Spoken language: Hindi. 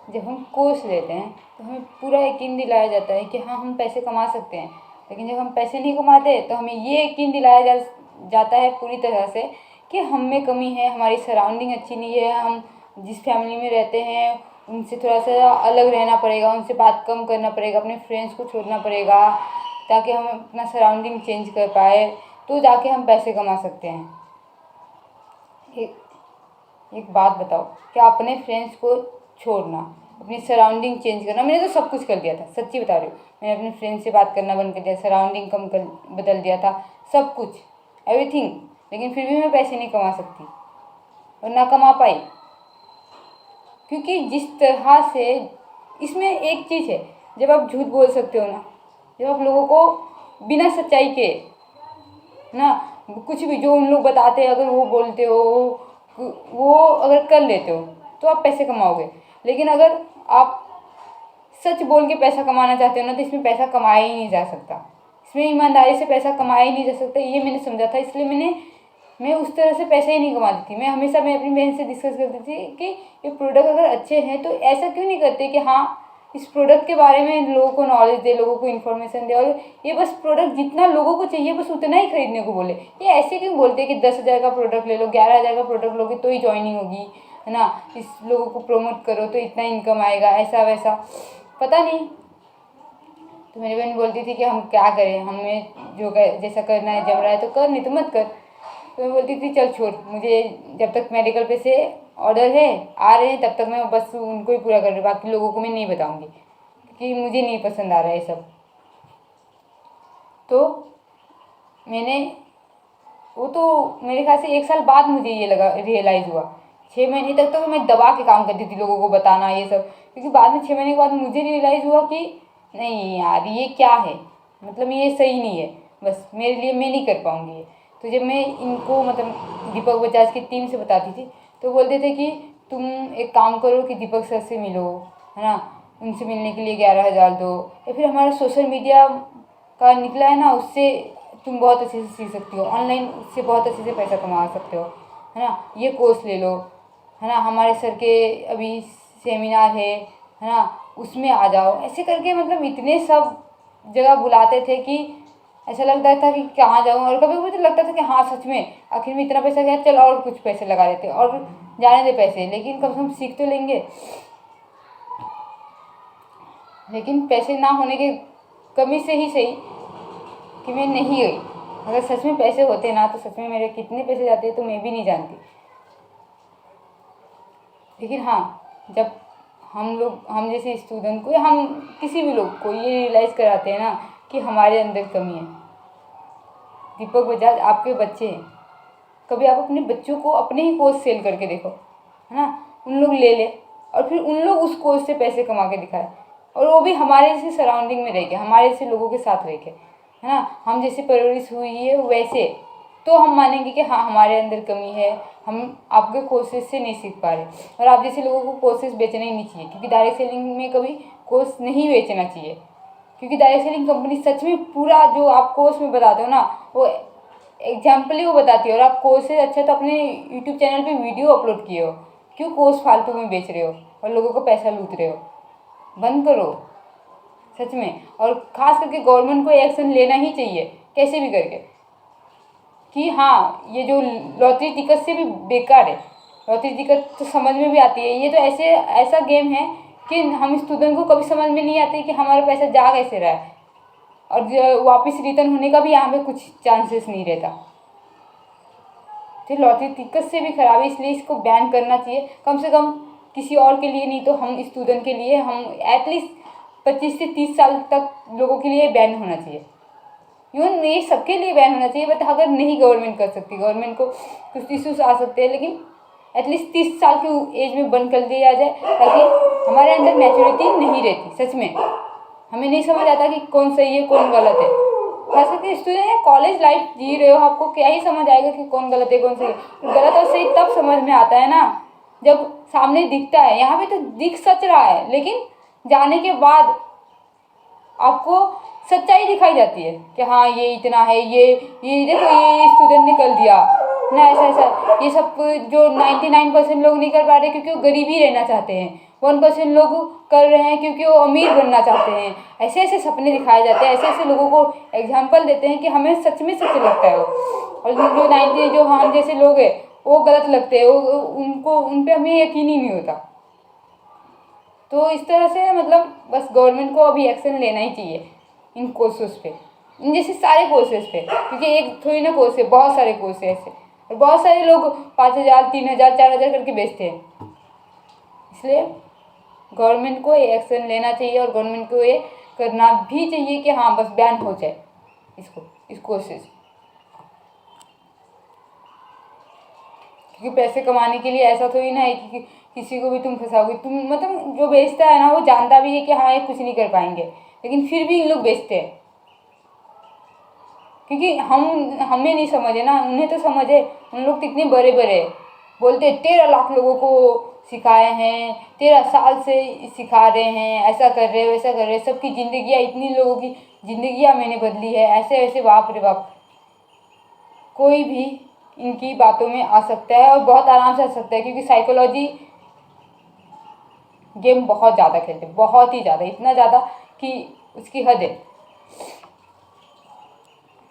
जब हम कोर्स लेते हैं तो हमें पूरा यकीन दिलाया जाता है कि हाँ हम पैसे कमा सकते हैं, लेकिन जब हम पैसे नहीं कमाते तो हमें ये यकीन दिलाया जाता है पूरी तरह से कि हम में कमी है, हमारी सराउंडिंग अच्छी नहीं है, हम जिस फैमिली में रहते हैं उनसे थोड़ा सा अलग रहना पड़ेगा, उनसे बात कम करना पड़ेगा, अपने फ्रेंड्स को छोड़ना पड़ेगा ताकि हम अपना सराउंडिंग चेंज कर पाए, तो जाके हम पैसे कमा सकते हैं। एक बात बताओ, क्या अपने फ्रेंड्स को छोड़ना, अपनी सराउंडिंग चेंज करना, मैंने तो सब कुछ कर दिया था, सच्ची बता रही हूँ। मैंने अपने फ्रेंड से बात करना बंद कर दिया, सराउंडिंग कम कर बदल दिया था, सब कुछ, एवरीथिंग, लेकिन फिर भी मैं पैसे नहीं कमा सकती और ना कमा पाई। क्योंकि जिस तरह से इसमें एक चीज़ है, जब आप झूठ बोल सकते हो ना, जब आप लोगों को बिना सच्चाई के ना कुछ भी जो उन लोग बताते हैं अगर वो बोलते हो, वो अगर कर लेते हो तो आप पैसे कमाओगे। लेकिन अगर आप सच बोल के पैसा कमाना चाहते हो ना तो इसमें पैसा कमाया ही नहीं जा सकता, इसमें ईमानदारी से पैसा कमाया ही नहीं जा सकता, ये मैंने समझा था। इसलिए मैं उस तरह से पैसे ही नहीं कमाती थी। मैं हमेशा मैं अपनी बहन से डिस्कस करती थी कि ये प्रोडक्ट अगर अच्छे हैं तो ऐसा क्यों नहीं करते कि हाँ इस प्रोडक्ट के बारे में लोगों को नॉलेज दे, लोगों को इन्फॉर्मेशन दे, और ये बस प्रोडक्ट जितना लोगों को चाहिए बस उतना ही खरीदने को बोले। ये ऐसे क्यों बोलते हैं कि 10,000 का प्रोडक्ट ले लो, 11,000 का प्रोडक्ट लोगे तो ही ज्वाइनिंग होगी, है ना, इस लोगों को प्रमोट करो तो इतना इनकम आएगा, ऐसा वैसा पता नहीं। तो मेरी बहन बोलती थी कि हम क्या करें, हमें जो जैसा करना है, जम रहा है तो कर, नहीं तो मत कर। तो मैं बोलती थी चल छोड़, मुझे जब तक मेडिकल पे से ऑर्डर है आ रहे हैं तब तक मैं बस उनको ही पूरा कर रही हूँ, बाकी लोगों को मैं नहीं बताऊँगी क्योंकि मुझे नहीं पसंद आ रहा है सब। तो मैंने वो तो मेरे ख्याल से 1 साल बाद मुझे ये लगा, रियलाइज़ हुआ। 6 महीने तक तो मैं दबा के काम करती थी लोगों को बताना ये सब, क्योंकि बाद में 6 महीने के बाद मुझे रियलाइज़ हुआ कि नहीं यार ये क्या है, मतलब ये सही नहीं है, बस मेरे लिए मैं नहीं कर पाऊँगी ये। तो जब मैं इनको मतलब दीपक बजाज की टीम से बताती थी तो बोलते थे कि तुम एक काम करो कि दीपक सर से मिलो, है ना, उनसे मिलने के लिए 11,000 दो, या फिर हमारा सोशल मीडिया का निकला है ना उससे तुम बहुत अच्छे से सीख सकती हो, ऑनलाइन उससे बहुत अच्छे से पैसा कमा सकते हो, है ना, ये कोर्स ले लो, है ना, हमारे सर के अभी सेमिनार है ना, उसमें आ जाओ, ऐसे करके मतलब इतने सब जगह बुलाते थे कि ऐसा लगता था कि कहाँ जाऊँ। और कभी कभी तो लगता था कि हाँ सच में आखिर में इतना पैसा गया, चल और कुछ पैसे लगा देते और जाने दे पैसे, लेकिन कम से कम सीख तो लेंगे। लेकिन पैसे ना होने की कमी से ही सही कि मैं नहीं गई। अगर सच में पैसे होते ना तो सच में मेरे कितने पैसे जाते तो मैं भी नहीं जानती। लेकिन हाँ, जब हम जैसे स्टूडेंट को या हम किसी भी लोग को ये रियलाइज़ कराते हैं ना कि हमारे अंदर कमी है। दीपक बजाज आपके बच्चे हैं, कभी आप अपने बच्चों को अपने ही कोर्स सेल करके देखो, है ना, उन लोग ले ले और फिर उन लोग उस कोर्स से पैसे कमा के दिखाए, और वो भी हमारे जैसे सराउंडिंग में रह के, हमारे जैसे लोगों के साथ रह के, है ना, हम जैसे परवरिश हुई है वैसे, तो हम मानेंगे कि हाँ हमारे अंदर कमी है, हम आपके कोर्सेज से नहीं सीख पा रहे। और आप जैसे लोगों को कोर्सेज बेचना ही नहीं चाहिए, क्योंकि डायरेक्ट सेलिंग में कभी कोर्स नहीं बेचना चाहिए, क्योंकि डायरेक्ट सेलिंग कंपनी सच में पूरा जो आप कोर्स में बताते हो ना वो एग्जाम्पल ही वो बताती है। और आप कोर्स से अच्छा तो अपने यूट्यूब चैनल पे वीडियो अपलोड किए हो, क्यों कोर्स फालतू में बेच रहे हो और लोगों को पैसा लूट रहे हो, बंद करो सच में। और ख़ास करके गवर्नमेंट को एक्शन लेना ही चाहिए कैसे भी करके कि हाँ ये जो लॉटरी टिकट से भी बेकार है। लॉटरी टिकट तो समझ में भी आती है, ये तो ऐसा गेम है कि हम स्टूडेंट को कभी समझ में नहीं आती कि हमारा पैसा जा कैसे रहा है, और वापस रिटर्न होने का भी यहाँ पे कुछ चांसेस नहीं रहता। तो लॉटरी टिकट से भी खराब है, इसलिए इसको बैन करना चाहिए, कम से कम किसी और के लिए नहीं तो हम स्टूडेंट के लिए, हम एटलीस्ट 25 से 30 साल तक लोगों के लिए बैन होना चाहिए। इवन ये सबके लिए बैन होना चाहिए, बट अगर नहीं गवर्नमेंट कर सकती, गवर्नमेंट को कुछ इश्यूज आ सकते हैं, लेकिन एटलीस्ट 30 साल की एज में बंद कर दिया जाए ताकि हमारे अंदर मैच्योरिटी नहीं रहती। सच में हमें नहीं समझ आता कि कौन सही है कौन गलत है, खास करके स्टूडेंट है, कॉलेज लाइफ जी रहे हो, आपको क्या ही समझ आएगा कि कौन गलत है कौन सही है। गलत और सही तब समझ में आता है ना जब सामने दिखता है। यहाँ पे तो दिख सच रहा है, लेकिन जाने के बाद आपको सच्चाई दिखाई जाती है कि हाँ ये इतना है, ये देखो ये स्टूडेंट ने कर दिया ना, ऐसा ऐसा। ये सब जो 99% लोग नहीं कर पा रहे क्योंकि वो गरीब ही रहना चाहते हैं, 1% लोग कर रहे हैं क्योंकि वो अमीर बनना चाहते हैं। ऐसे ऐसे सपने दिखाए जाते हैं, ऐसे ऐसे लोगों को एग्जाम्पल देते हैं कि हमें सच में सच लगता है वो। और जो 90 जो हम जैसे लोग हैं वो गलत लगते हैं, वो उनको उन पे हमें यकीन ही नहीं होता। तो इस तरह से मतलब बस गवर्नमेंट को अभी एक्शन लेना ही चाहिए इन कोर्सेज पे, इन जैसे सारे कोर्सेज पे, क्योंकि एक थोड़ी ना कोर्स है, बहुत सारे कोर्स है ऐसे, और बहुत सारे लोग 5,000 3,000 4,000 करके बेचते हैं। इसलिए गवर्नमेंट को ये एक्शन लेना चाहिए और गवर्नमेंट को ये करना भी चाहिए कि हाँ बस बैन हो जाए इस कोर्सेज, क्योंकि पैसे कमाने के लिए ऐसा थोड़ी ना है कि किसी को भी तुम फंसाओगे। तुम मतलब जो बेचता है ना वो जानता भी है कि हाँ ये कुछ नहीं कर पाएंगे, लेकिन फिर भी इन लोग बेचते हैं, क्योंकि हमें नहीं समझ है ना, उन्हें तो समझ है। उन लोग तो इतने बड़े बड़े बोलते 13 लाख लोगों को सिखाए हैं, 13 साल से सिखा रहे हैं, ऐसा कर रहे हैं वैसा कर रहे हैं, सबकी ज़िंदगियाँ, इतनी लोगों की ज़िंदगियाँ मैंने बदली है, ऐसे ऐसे, बाप रे बाप। कोई भी इनकी बातों में आ सकता है और बहुत आराम से आ सकता है, क्योंकि साइकोलॉजी गेम बहुत ज़्यादा खेलते हैं, बहुत ही ज़्यादा, इतना ज़्यादा कि उसकी हद है।